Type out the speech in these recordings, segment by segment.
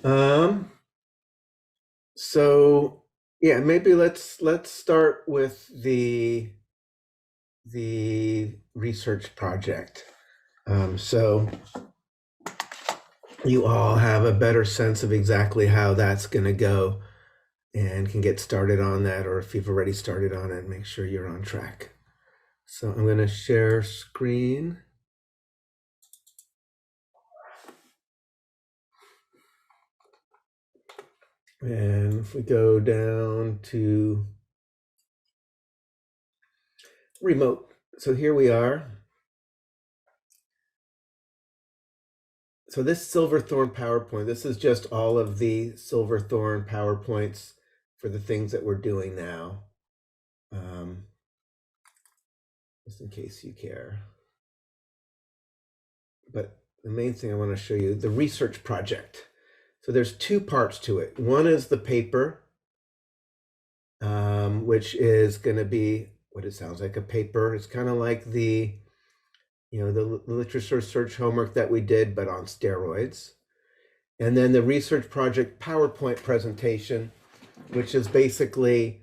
Um, so yeah, maybe let's start with the research project. So you all have a better sense of exactly how that's going to go and can get started on that, or if you've already started on it, make sure you're on track. So I'm going to share screen. And if we go down to remote, so here we are. So this Silverthorne PowerPoint, this is just all of the Silverthorne PowerPoints for the things that we're doing now. Just in case you care. But the main thing I want to show you, the research project. So there's two parts to it. One is the paper, which is going to be what it sounds like, a paper. It's kind of like the literature search homework that we did, but on steroids. And then the research project PowerPoint presentation, which is basically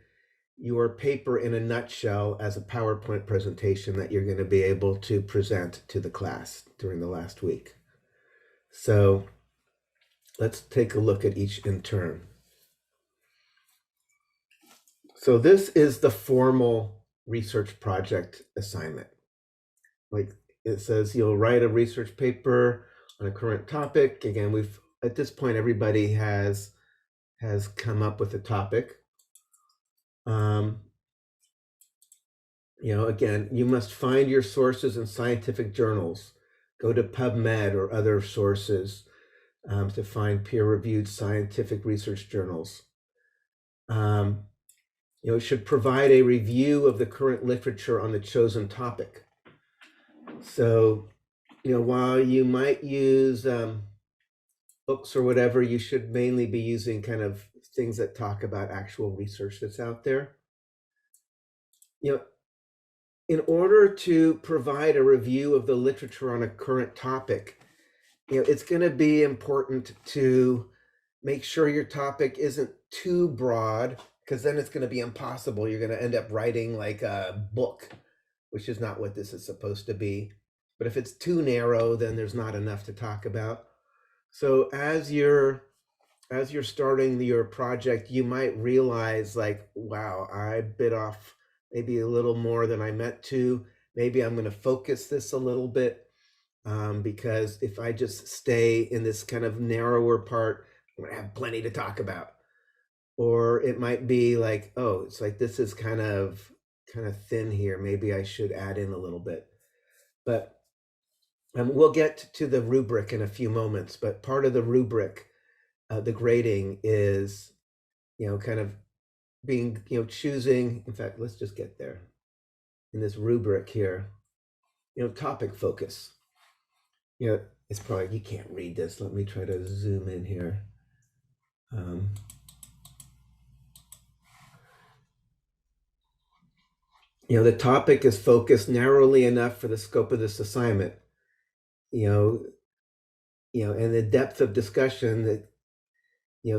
your paper in a nutshell as a PowerPoint presentation that you're going to be able to present to the class during the last week. So let's take a look at each in turn. So this is the formal research project assignment. Like it says, you'll write a research paper on a current topic. Again, at this point, everybody has come up with a topic. Again, you must find your sources in scientific journals. Go to PubMed or other sources to find peer-reviewed scientific research journals. It should provide a review of the current literature on the chosen topic. So, while you might use books or whatever, you should mainly be using kind of things that talk about actual research that's out there. In order to provide a review of the literature on a current topic, it's going to be important to make sure your topic isn't too broad, because then it's going to be impossible. You're going to end up writing like a book, which is not what this is supposed to be. But if it's too narrow, then there's not enough to talk about. So as you're starting your project, you might realize like, wow, I bit off maybe a little more than I meant to. Maybe I'm going to focus this a little bit, because if I just stay in this kind of narrower part, I'm going to have plenty to talk about. Or it might be like, oh, it's like this is kind of thin here. Maybe I should add in a little bit. But we'll get to the rubric in a few moments. But part of the rubric, the grading, is kind of being choosing. In fact, let's just get there in this rubric here. Topic focus. It's probably, you can't read this. Let me try to zoom in here. The topic is focused narrowly enough for the scope of this assignment. And the depth of discussion that,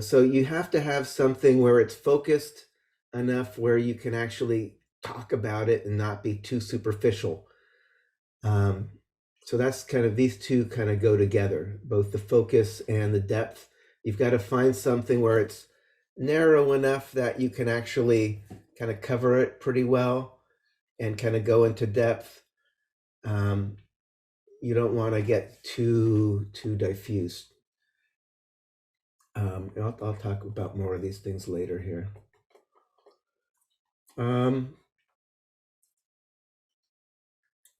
so you have to have something where it's focused enough where you can actually talk about it and not be too superficial. So that's kind of, these two kind of go together, both the focus and the depth. You've got to find something where it's narrow enough that you can actually kind of cover it pretty well and kind of go into depth. You don't want to get too diffuse. I'll talk about more of these things later here.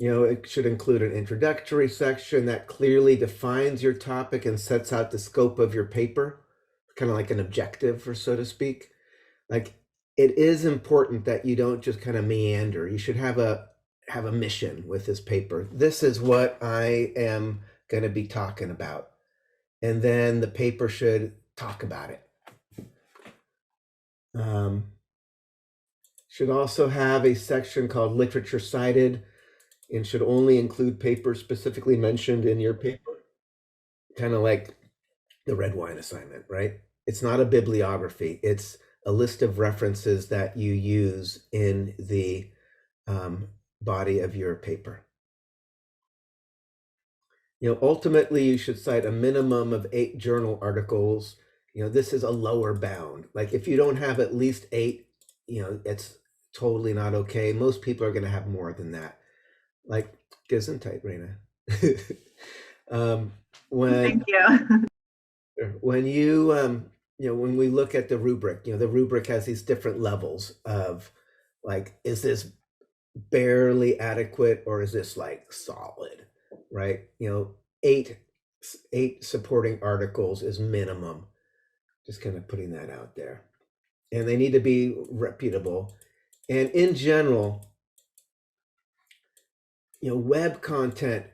It should include an introductory section that clearly defines your topic and sets out the scope of your paper, kind of like an objective, or so to speak. Like, it is important that you don't just kind of meander. You should have a mission with this paper. This is what I am going to be talking about. And then the paper should talk about it. Should also have a section called literature cited, and should only include papers specifically mentioned in your paper. Kind of like the red wine assignment, right? It's not a bibliography. It's a list of references that you use in the um, body of your paper. Ultimately, you should cite a minimum of 8 journal articles. This is a lower bound. Like if you don't have at least 8, it's totally not okay. Most people are going to have more than that. Like Gesundheit, Raina. um, when Thank you. when when we look at the rubric, the rubric has these different levels of like, is this barely adequate or is this like solid, right? Eight eight supporting articles is minimum. Just kind of putting that out there. And they need to be reputable. And in general, web content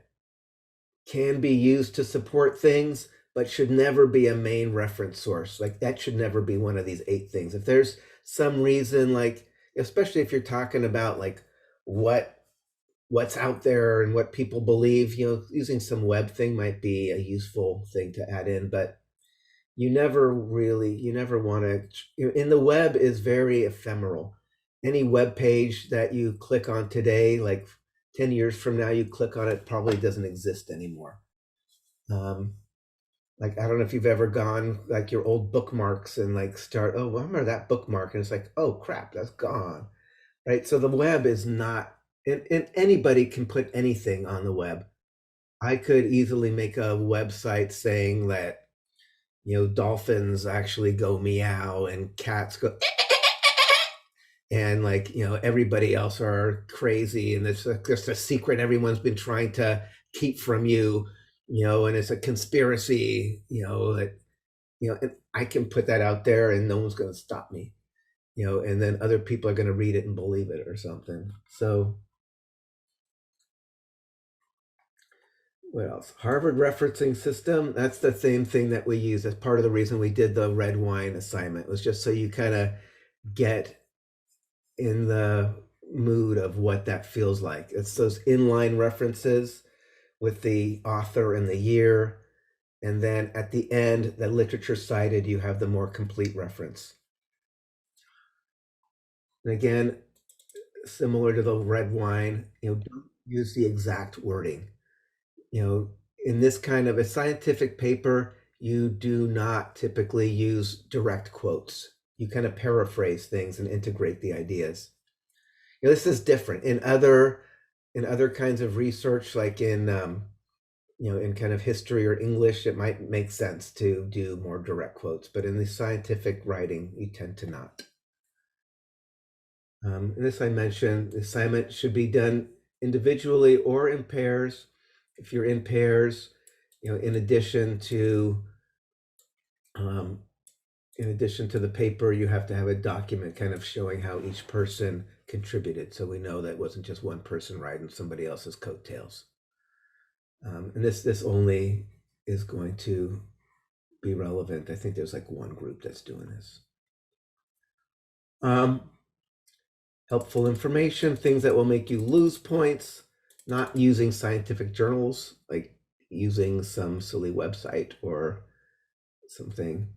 can be used to support things, but should never be a main reference source. Like that should never be one of these 8 things. If there's some reason, like, especially if you're talking about like what's out there and what people believe, using some web thing might be a useful thing to add in, but you never want to, in the web is very ephemeral. Any web page that you click on today, like 10 years from now, you click on it, probably doesn't exist anymore. Like, I don't know if you've ever gone like your old bookmarks and like start, oh, well, I remember that bookmark. And it's like, oh crap, that's gone. Right. So the web is not, and anybody can put anything on the web. I could easily make a website saying that, dolphins actually go meow and cats go, and like, everybody else are crazy. And it's just a secret everyone's been trying to keep from you, and it's a conspiracy, that, and I can put that out there and no one's going to stop me, and then other people are going to read it and believe it or something. So what else? Harvard referencing system. That's the same thing that we use. That's part of the reason we did the red wine assignment. It was just so you kind of get in the mood of what that feels like. It's those inline references with the author and the year. And then at the end, the literature cited, you have the more complete reference. And again, similar to the red wine, don't use the exact wording. In this kind of a scientific paper, you do not typically use direct quotes. You kind of paraphrase things and integrate the ideas. This is different in other kinds of research, like in kind of history or English. It might make sense to do more direct quotes, but in the scientific writing, you tend to not. And this I mentioned, the assignment should be done individually or in pairs. If you're in pairs, in addition to the paper, you have to have a document kind of showing how each person contributed, so we know that it wasn't just one person riding somebody else's coattails. And this only is going to be relevant. I think there's like one group that's doing this. Helpful information, things that will make you lose points, not using scientific journals, like using some silly website or something.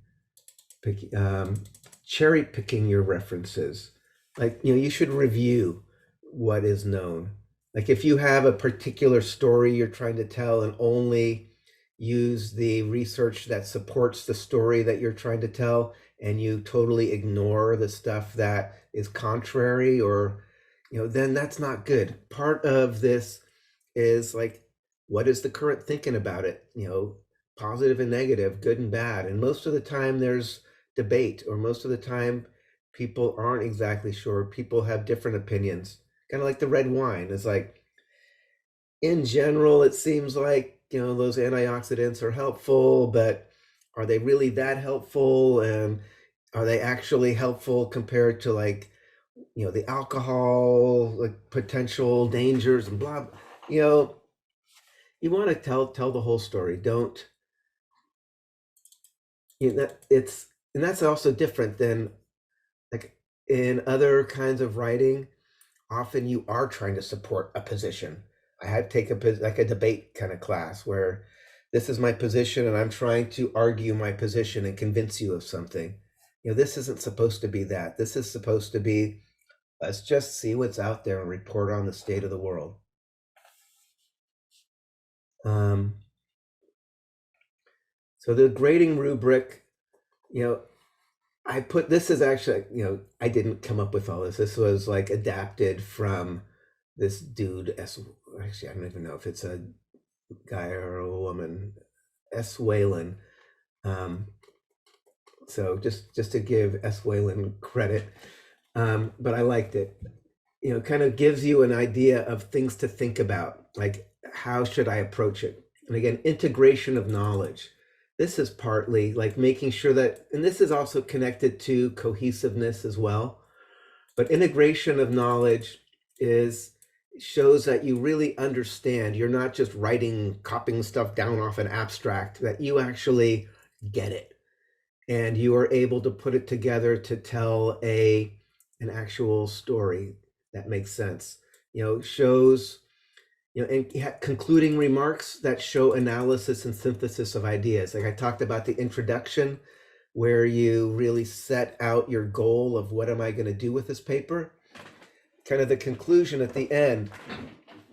Cherry picking your references. Like, you should review what is known. Like if you have a particular story you're trying to tell and only use the research that supports the story that you're trying to tell, and you totally ignore the stuff that is contrary, or then that's not good. Part of this is like, what is the current thinking about it, positive and negative, good and bad. And most of the time there's debate, or most of the time people aren't exactly sure. People have different opinions, kind of like the red wine. It's like, in general, it seems like, those antioxidants are helpful, but are they really that helpful? And are they actually helpful compared to like, the alcohol, like potential dangers and blah, you want to tell the whole story. Don't, that it's, and that's also different than like in other kinds of writing. Often you are trying to support a position. I had taken like a debate kind of class where this is my position and I'm trying to argue my position and convince you of something. This isn't supposed to be that. This is supposed to be, let's just see what's out there and report on the state of the world. So the grading rubric, I put, this is actually, I didn't come up with all this. This was like adapted from this dude, actually, I don't even know if it's a guy or a woman, S. Whalen. So just to give S. Whalen credit, but I liked it. Kind of gives you an idea of things to think about, like how should I approach it? And again, integration of knowledge. This is partly like making sure that, and this is also connected to cohesiveness as well, but integration of knowledge shows that you really understand. You're not just copying stuff down off an abstract, that you actually get it. And you are able to put it together to tell an actual story that makes sense. Shows, and concluding remarks that show analysis and synthesis of ideas. Like I talked about the introduction, where you really set out your goal of what am I going to do with this paper. Kind of the conclusion at the end,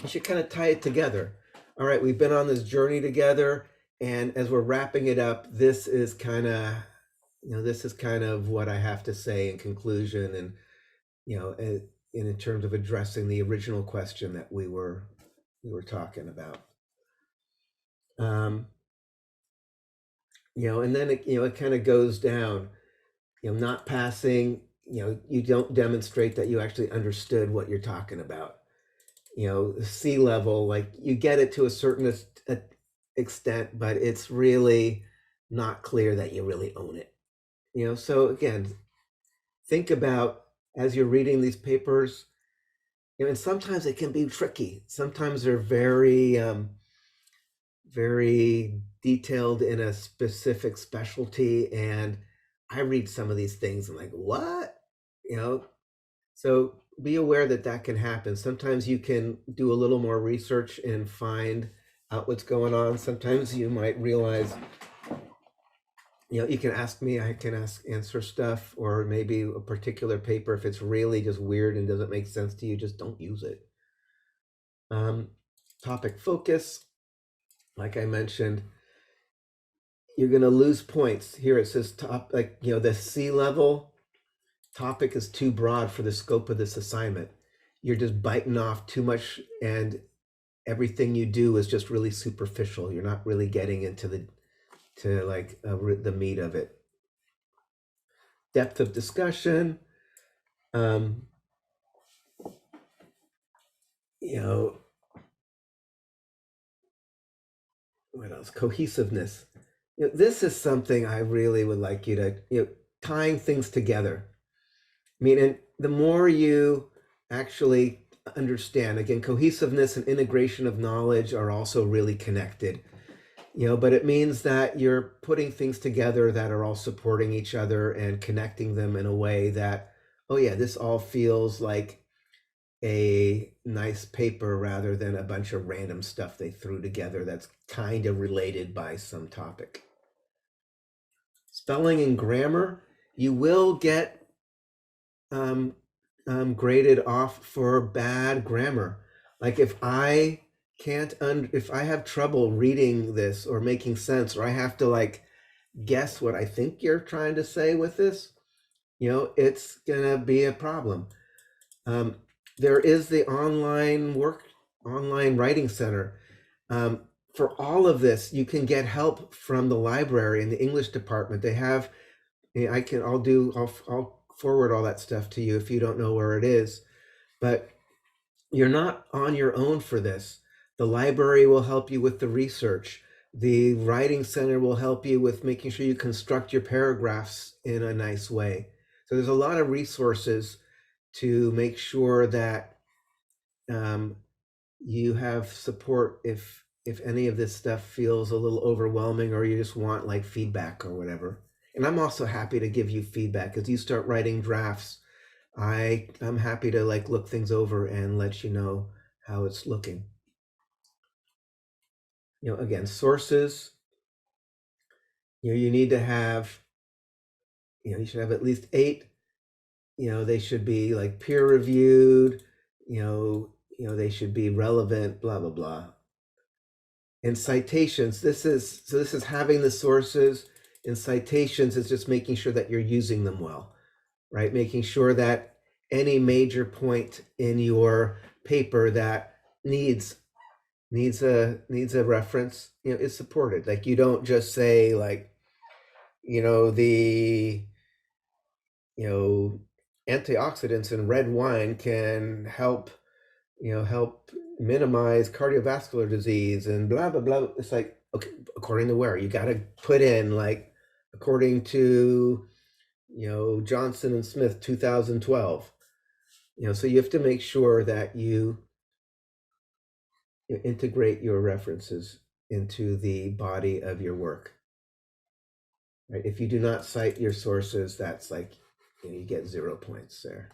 you should kind of tie it together. All right, we've been on this journey together, and as we're wrapping it up, this is kind of what I have to say in conclusion, and in terms of addressing the original question that we were talking about. And then it kind of goes down. Not passing. You don't demonstrate that you actually understood what you're talking about. C level, like you get it to a certain extent, but it's really not clear that you really own it. So again, think about as you're reading these papers, and sometimes it can be tricky. Sometimes they're very, very detailed in a specific specialty, and I read some of these things and like, what? So be aware that can happen. Sometimes you can do a little more research and find out what's going on. Sometimes you might realize, you can ask me, I can answer stuff, or maybe a particular paper, if it's really just weird and doesn't make sense to you, just don't use it. Topic focus, like I mentioned, you're going to lose points. Here it says the C level topic is too broad for the scope of this assignment. You're just biting off too much, and everything you do is just really superficial. You're not really getting into the meat of it. Depth of discussion, what else? Cohesiveness. This is something I really would like you to, tying things together. I mean, and the more you actually understand, again, cohesiveness and integration of knowledge are also really connected. But it means that you're putting things together that are all supporting each other and connecting them in a way that, oh yeah, this all feels like a nice paper rather than a bunch of random stuff they threw together that's kind of related by some topic. Spelling and grammar, you will get graded off for bad grammar. Like if I have trouble reading this or making sense, or I have to guess what I think you're trying to say with this, it's gonna be a problem. There is the online writing center. For all of this, you can get help from the library and the English department. They have, I'll forward all that stuff to you if you don't know where it is, but you're not on your own for this. The library will help you with the research. The writing center will help you with making sure you construct your paragraphs in a nice way. So there's a lot of resources to make sure that you have support if any of this stuff feels a little overwhelming, or you just want feedback or whatever. And I'm also happy to give you feedback as you start writing drafts. I'm happy to look things over and let you know how it's looking. Again, sources, you need to have, you should have at least 8. They should be like peer reviewed, they should be relevant, blah, blah, blah. And citations, this is having the sources. In citations is just making sure that you're using them well, right? Making sure that any major point in your paper that needs a reference, is supported. Like, you don't just say, like, the antioxidants in red wine can help minimize cardiovascular disease and blah blah blah. It's like, okay, according to where? You got to put in, like, according to Johnson and Smith 2012. So you have to make sure that you integrate your references into the body of your work. Right? If you do not cite your sources, that's like, you get 0 points there.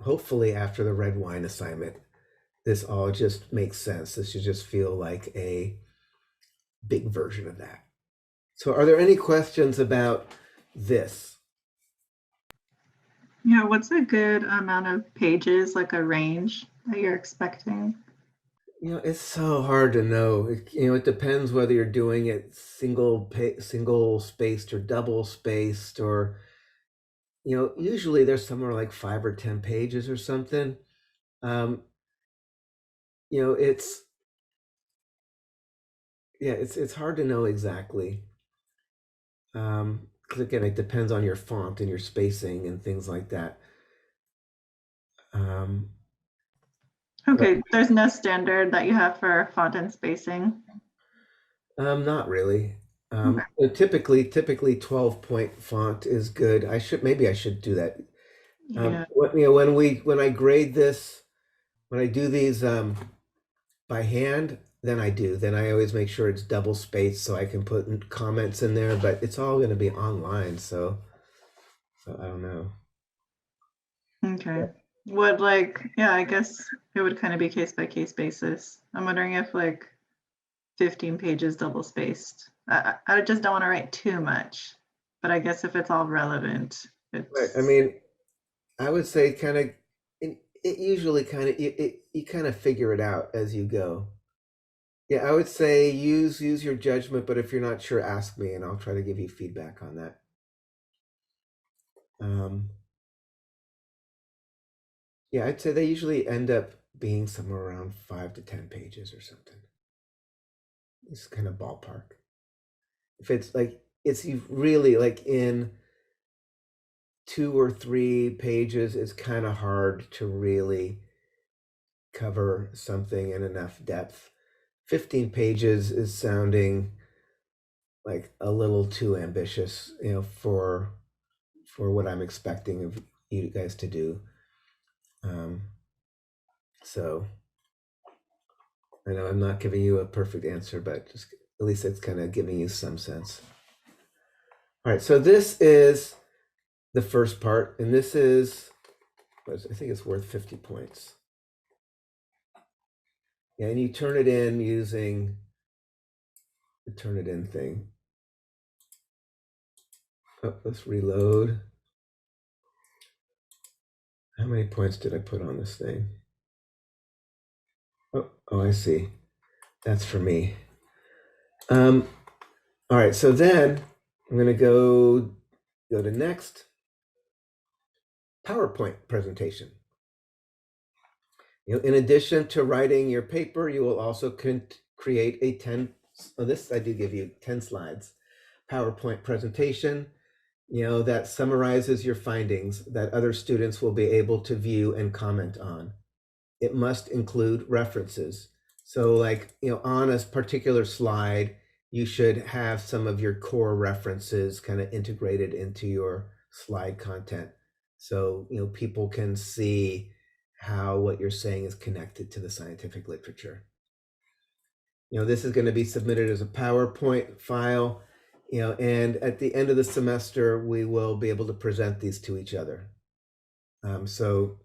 Hopefully, after the red wine assignment, this all just makes sense. This should just feel like a big version of that. So are there any questions about this? Yeah, what's a good amount of pages, like a range that you're expecting? It's so hard to know. It depends whether you're doing it single spaced or double spaced, or usually there's somewhere like 5 or 10 pages or something. It's hard to know exactly. Because again, it depends on your font and your spacing and things like that. Okay, there's no standard that you have for font and spacing. Not really. Okay. Typically 12-point font is good. Maybe I should do that. Yeah. When I grade this, when I do these by hand, then I always make sure it's double spaced so I can put comments in there, but it's all going to be online, so I don't know. Okay. I guess it would kind of be case by case basis. I'm wondering if like 15 pages double spaced. I just don't want to write too much, but I guess if it's all relevant, Right. it's. I mean, I would say kind of, it usually kind of, you kind of figure it out as you go. Yeah, I would say use your judgment, but if you're not sure, ask me and I'll try to give you feedback on that. Yeah, I'd say they usually end up being somewhere around 5 to 10 pages or something. It's kind of ballpark. If it's like, it's really like in 2 or 3 pages, it's kind of hard to really cover something in enough depth. 15 pages is sounding like a little too ambitious, for what I'm expecting of you guys to do. So I know I'm not giving you a perfect answer, but just at least it's kind of giving you some sense. All right, so this is the first part, and this is, I think it's worth 50 points. Yeah, and you turn it in using the Turnitin thing. Oh, let's reload. How many points did I put on this thing? Oh, I see. That's for me. All right, so then I'm going to go to next. PowerPoint presentation. In addition to writing your paper, you will also create a 10, this I do give you 10 slides, PowerPoint presentation, that summarizes your findings that other students will be able to view and comment on. It must include references. So like, on a particular slide, you should have some of your core references kind of integrated into your slide content. So, people can see how what you're saying is connected to the scientific literature. This is going to be submitted as a PowerPoint file, and at the end of the semester, we will be able to present these to each other. So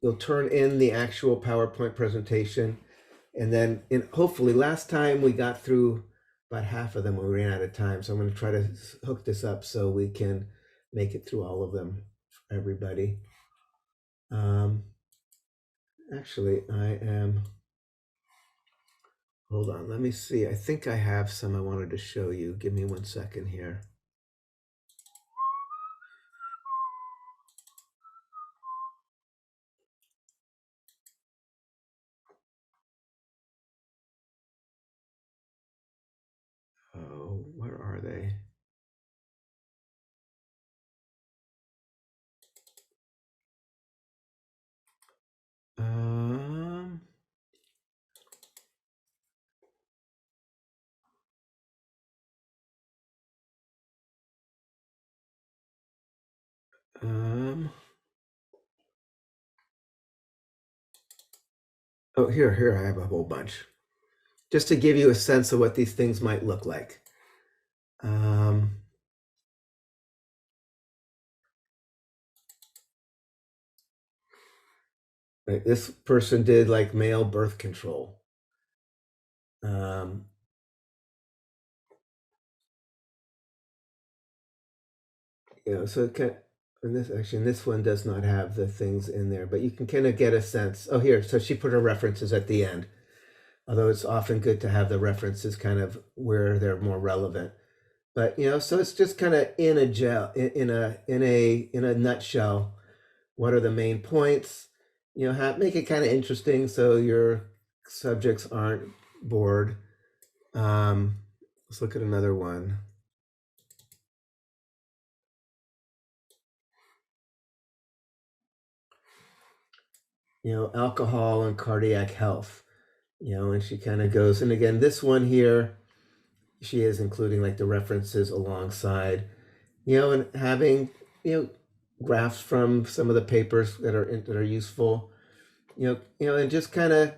you'll turn in the actual PowerPoint presentation. And then hopefully last time we got through about half of them when we ran out of time. So I'm going to try to hook this up so we can make it through all of them for everybody. Actually, hold on, let me see. I think I have some I wanted to show you. Give me 1 second here. Oh, where are they? Um, um, oh, here I have a whole bunch. Just to give you a sense of what these things might look like. Right, this person did like male birth control. So it can, and this one does not have the things in there, but you can kind of get a sense. Oh, here, so she put her references at the end, although it's often good to have the references kind of where they're more relevant. But so it's just kind of in a nutshell. What are the main points? Make it kind of interesting so your subjects aren't bored. Let's look at another one. Alcohol and cardiac health. And she kind of goes, and again, this one here, she is including like the references alongside, and having, graphs from some of the papers that are useful, and just kind of,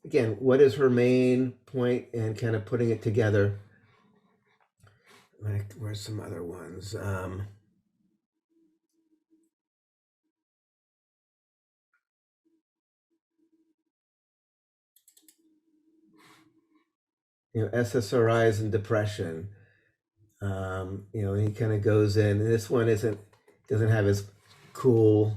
again, what is her main point and kind of putting it together. Like, where's some other ones? SSRIs and depression. And he kind of goes in, and this one doesn't have as cool,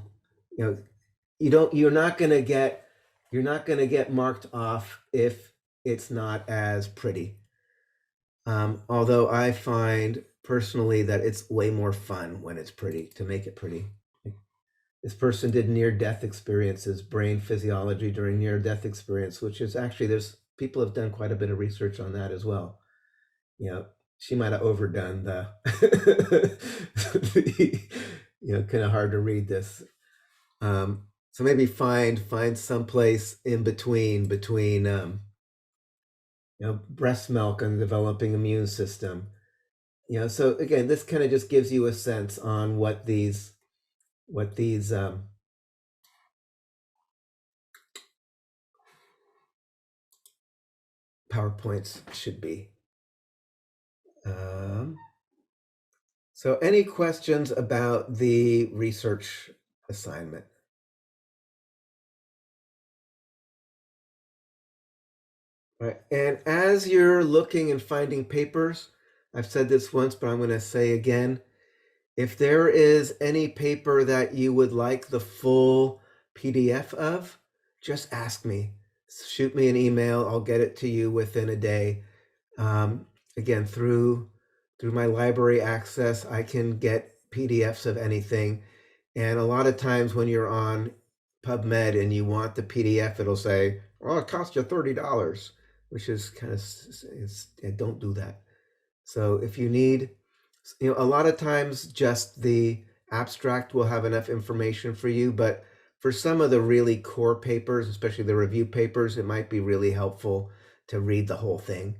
you're not going to get marked off if it's not as pretty. Although I find personally that it's way more fun when it's pretty, to make it pretty. This person did near-death experiences, brain physiology during near-death experience, which is actually, people have done quite a bit of research on that as well. She might have overdone the, kind of hard to read this. So maybe find some place in between breast milk and developing immune system. So again, this kind of just gives you a sense on what these PowerPoints should be. So any questions about the research assignment? Right. And as you're looking and finding papers, I've said this once, but I'm going to say again, if there is any paper that you would like the full PDF of, just ask me. Shoot me an email. I'll get it to you within a day. Again, through my library access, I can get PDFs of anything. And a lot of times when you're on PubMed and you want the PDF, it'll say, "Oh, it costs you $30," which is kind of, don't do that. So if you need, a lot of times just the abstract will have enough information for you, but for some of the really core papers, especially the review papers, it might be really helpful to read the whole thing,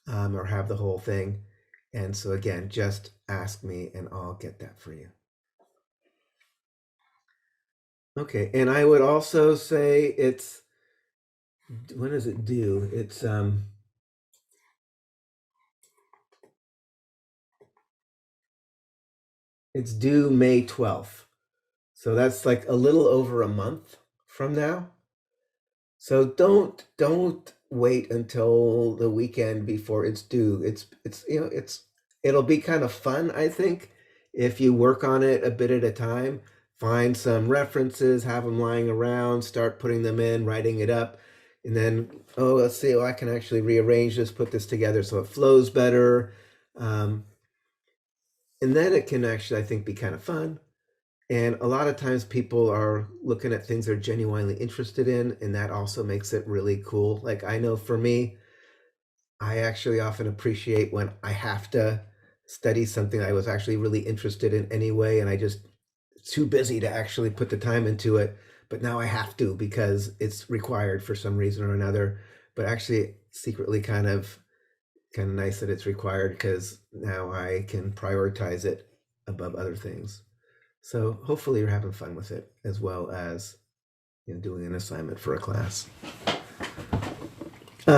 or have the whole thing. And so again, just ask me and I'll get that for you. Okay, and I would also say when is it due? It's due May 12th. So that's like a little over a month from now. So don't wait until the weekend before it's due. It'll be kind of fun, I think, if you work on it a bit at a time. Find some references, have them lying around, start putting them in, writing it up, and then, oh, let's see, oh, I can actually rearrange this, put this together so it flows better. Um, and then it can actually, I think, be kind of fun. And a lot of times people are looking at things they're genuinely interested in, and that also makes it really cool. Like I know for me, I actually often appreciate when I have to study something I was actually really interested in anyway, and I just too busy to actually put the time into it. But now I have to because it's required for some reason or another. But actually, secretly kind of nice that it's required because now I can prioritize it above other things. So hopefully you're having fun with it as well as doing an assignment for a class.